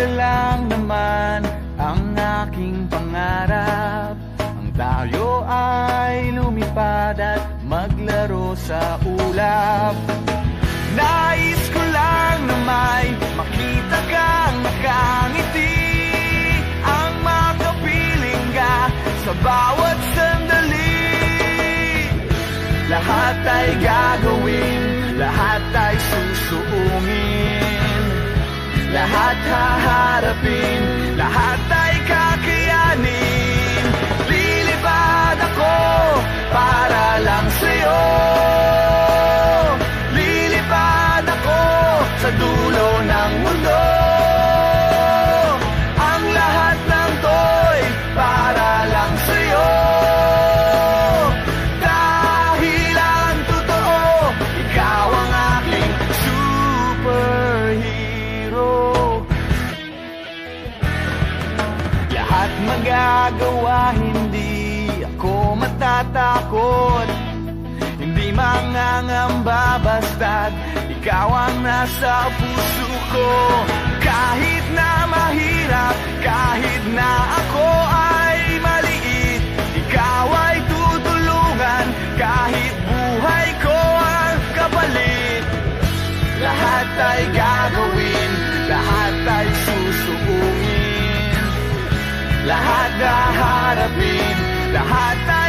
ka lang naman ang aking pangarap. Ang tayo ay lumipad at maglaro sa ulap. Nais ko lang na may makita kang nakangiti, ang makapiling ka sa bawat sandali. Lahat ay gagawin, lahat ay susuungin, lahat haharapin, lahat ay kakayanin. Lilipad ako para lang sa'yo, lilipad ako sa dulo ng mundo. Ang lahat ng to'y para lang sa'yo, dahil ang totoo, ikaw ang aking superhero. Lahat magagawa, hindi ako matatakot, hindi mangangamba basta't ikaw ang nasa puso ko. Kahit na mahirap, kahit na ako ay maliit, ikaw ay tutulungan kahit buhay ko ang kapalit. Lahat ay gagawin, lahat ay susuungin, lahat haharapin, lahat ay